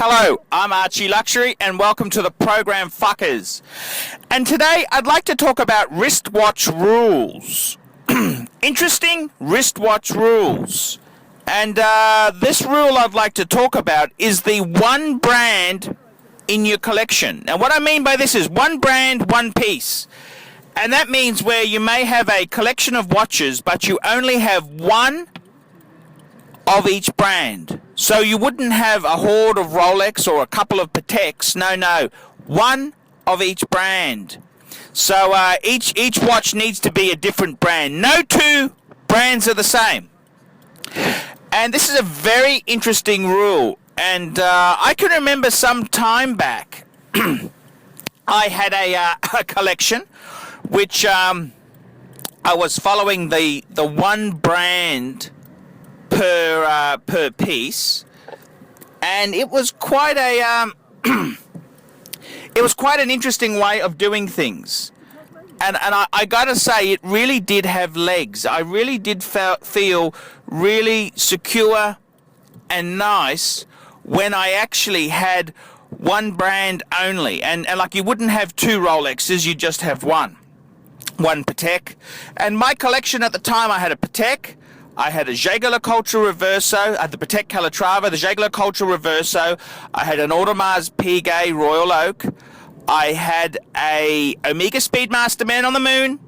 Hello, I'm Archie Luxury and welcome to the program Fuckers. And today I'd like to talk about wristwatch rules. Interesting wristwatch rules. And this rule I'd like to talk about is the one brand in your collection. Now what I mean by this is one brand, one piece. And that means where you may have a collection of watches, but you only have one of each brand. So you wouldn't have a horde of Rolex or a couple of Pateks. No. One of each brand. So each watch needs to be a different brand. No two brands are the same. And this is a very interesting rule. And I can remember some time back, I had a collection which I was following the one brand per piece, and it was quite a it was quite an interesting way of doing things. And I gotta say, it really did have legs. I really did feel really secure and nice when I actually had one brand only. And like, you wouldn't have two Rolexes, you just have one Patek. And my collection at the time, I had a Patek, I had a Jaeger-LeCoultre Reverso, I had the Patek Calatrava, the Jaeger-LeCoultre Reverso, I had an Audemars Piguet Royal Oak, I had a Omega Speedmaster Man on the Moon,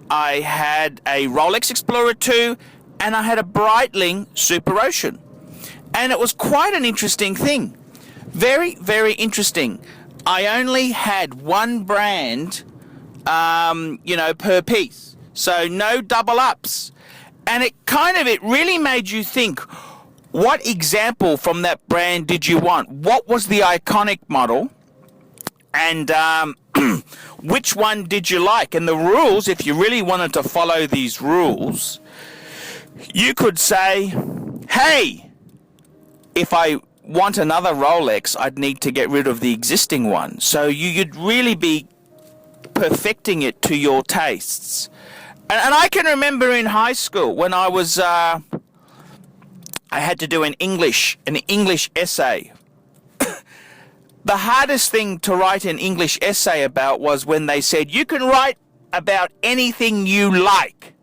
I had a Rolex Explorer 2, and I had a Breitling Super Ocean. And it was quite an interesting thing. Very, very interesting. I only had one brand, per piece. So no double ups. And it really made you think, what example from that brand did you want? What was the iconic model? And which one did you like? And the rules, if you really wanted to follow these rules, you could say, hey, if I want another Rolex, I'd need to get rid of the existing one. So you'd really be perfecting it to your tastes. And I can remember in high school when I was, I had to do an English essay. The hardest thing to write an English essay about was when they said, you can write about anything you like.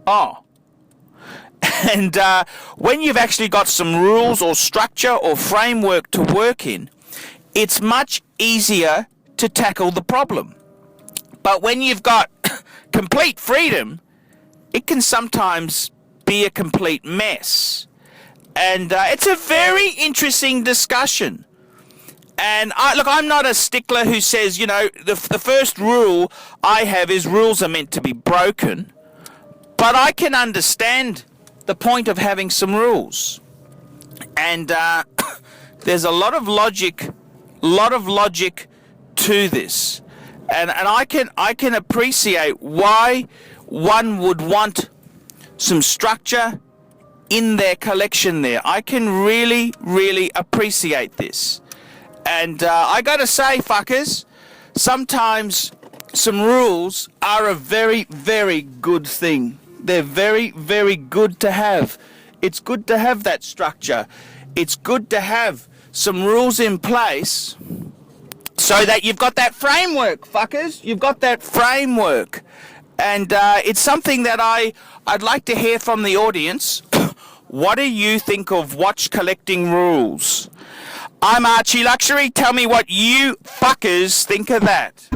Oh. And when you've actually got some rules or structure or framework to work in, it's much easier to tackle the problem. But when you've got complete freedom, it can sometimes be a complete mess. And it's a very interesting discussion. And I'm not a stickler who says, the first rule I have is rules are meant to be broken. But I can understand the point of having some rules. And there's a lot of logic to this. And I can appreciate why one would want some structure in their collection there. I can really, really appreciate this. And I gotta say, fuckers, sometimes some rules are a very, very good thing. They're very, very good to have. It's good to have that structure. It's good to have some rules in place so that you've got that framework, fuckers. You've got that framework. And it's something that I'd like to hear from the audience. What do you think of watch collecting rules? I'm Archie Luxury. Tell me what you fuckers think of that.